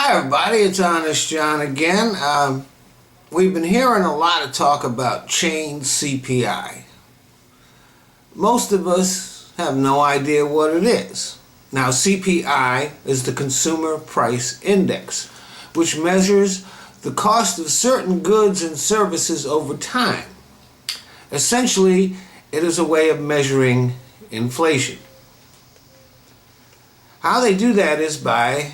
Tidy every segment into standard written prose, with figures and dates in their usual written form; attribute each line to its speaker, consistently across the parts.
Speaker 1: Hi everybody, it's Honest John again. We've been hearing a lot of talk about chain CPI. Most of us have no idea what it is. Now, CPI is the Consumer Price Index, which measures the cost of certain goods and services over time. Essentially, it is a way of measuring inflation. How they do that is by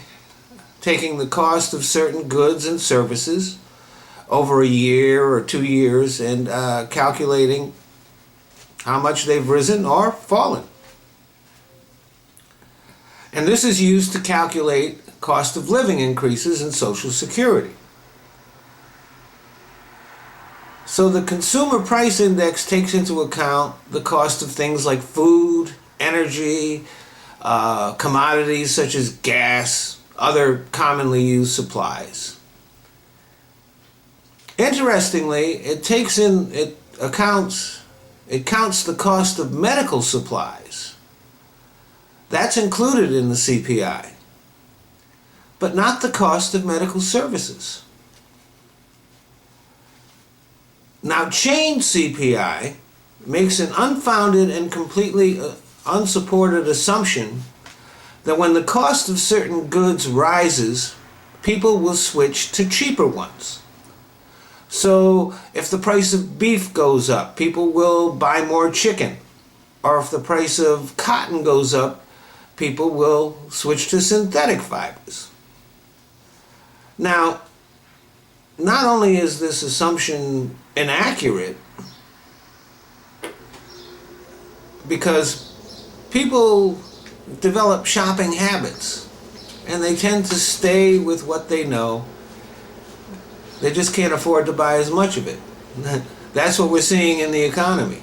Speaker 1: taking the cost of certain goods and services over a year or 2 years and calculating how much they've risen or fallen. And this is used to calculate cost of living increases in Social Security. So the Consumer Price Index takes into account the cost of things like food, energy, commodities such as gas, other commonly used supplies. Interestingly, it counts the cost of medical supplies. That's included in the CPI, but not the cost of medical services. Now, chain CPI makes an unfounded and completely unsupported assumption that when the cost of certain goods rises, people will switch to cheaper ones. So if the price of beef goes up, people will buy more chicken. Or if the price of cotton goes up, people will switch to synthetic fibers. Now, not only is this assumption inaccurate, because people develop shopping habits and they tend to stay with what they know. They just can't afford to buy as much of it. That's what we're seeing in the economy.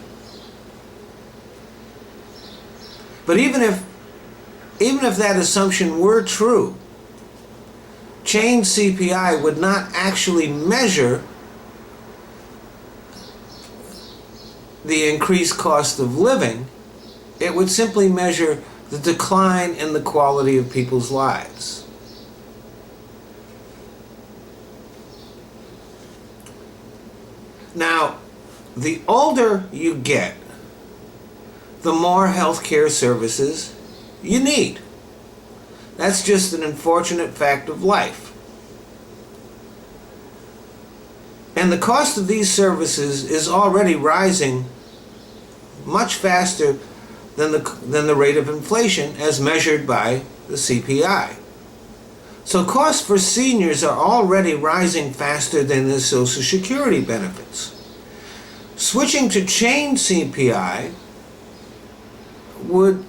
Speaker 1: But even if that assumption were true, chain CPI would not actually measure the increased cost of living. It would simply measure the decline in the quality of people's lives. Now, the older you get, the more healthcare services you need. That's just an unfortunate fact of life. And the cost of these services is already rising much faster than the rate of inflation as measured by the CPI. So costs for seniors are already rising faster than their Social Security benefits. Switching to chain CPI would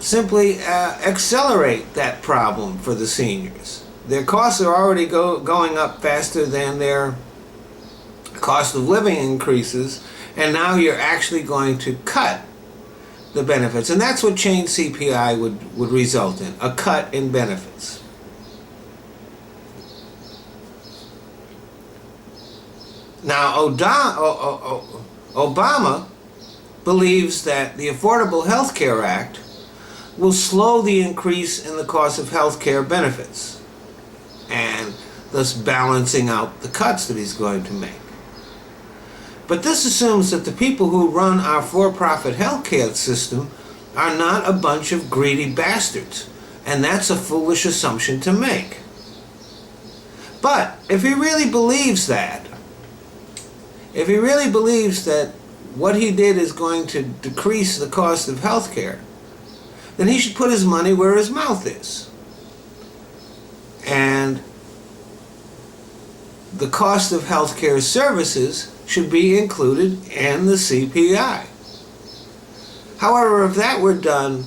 Speaker 1: simply accelerate that problem for the seniors. Their costs are already going up faster than their cost of living increases, and now you're actually going to cut the benefits. And that's what chain CPI would result in, a cut in benefits. Now, Obama believes that the Affordable Health Care Act will slow the increase in the cost of health care benefits, and thus balancing out the cuts that he's going to make. But this assumes that the people who run our for-profit healthcare system are not a bunch of greedy bastards, and that's a foolish assumption to make. But if he really believes that, if he really believes that what he did is going to decrease the cost of healthcare, then he should put his money where his mouth is. And the cost of healthcare services should be included in the CPI. However, if that were done,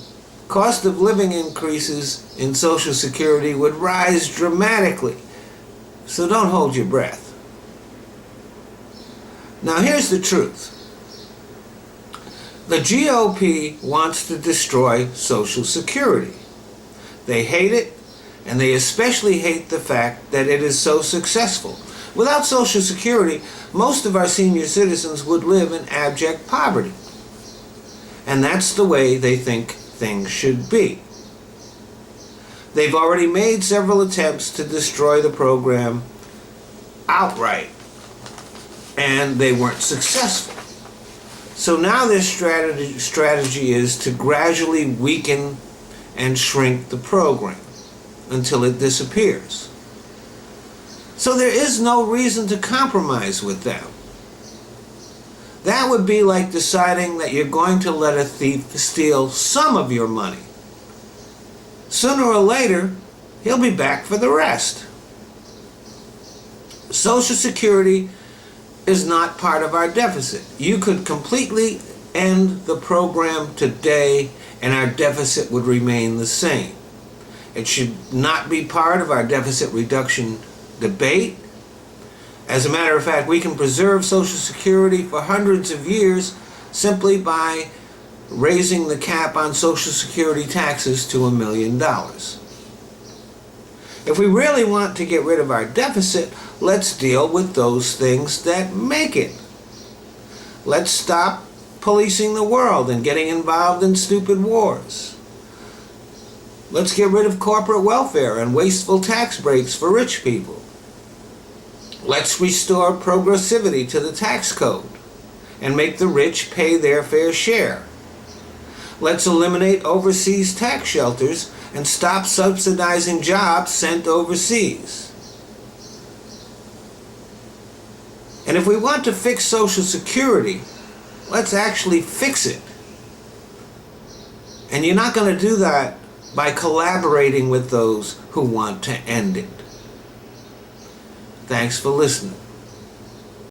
Speaker 1: cost of living increases in Social Security would rise dramatically. So don't hold your breath. Now here's the truth. The GOP wants to destroy Social Security. They hate it, and they especially hate the fact that it is so successful. Without Social Security, most of our senior citizens would live in abject poverty. And that's the way they think things should be. They've already made several attempts to destroy the program outright, and they weren't successful. So now their strategy is to gradually weaken and shrink the program until it disappears. So there is no reason to compromise with them. That would be like deciding that you're going to let a thief steal some of your money. Sooner or later, he'll be back for the rest. Social Security is not part of our deficit. You could completely end the program today and our deficit would remain the same. It should not be part of our deficit reduction debate. As a matter of fact, we can preserve Social Security for hundreds of years simply by raising the cap on Social Security taxes to $1 million. If we really want to get rid of our deficit, let's deal with those things that make it. Let's stop policing the world and getting involved in stupid wars. Let's get rid of corporate welfare and wasteful tax breaks for rich people. Let's restore progressivity to the tax code and make the rich pay their fair share. Let's eliminate overseas tax shelters and stop subsidizing jobs sent overseas. And if we want to fix Social Security, let's actually fix it. And you're not going to do that by collaborating with those who want to end it. Thanks for listening.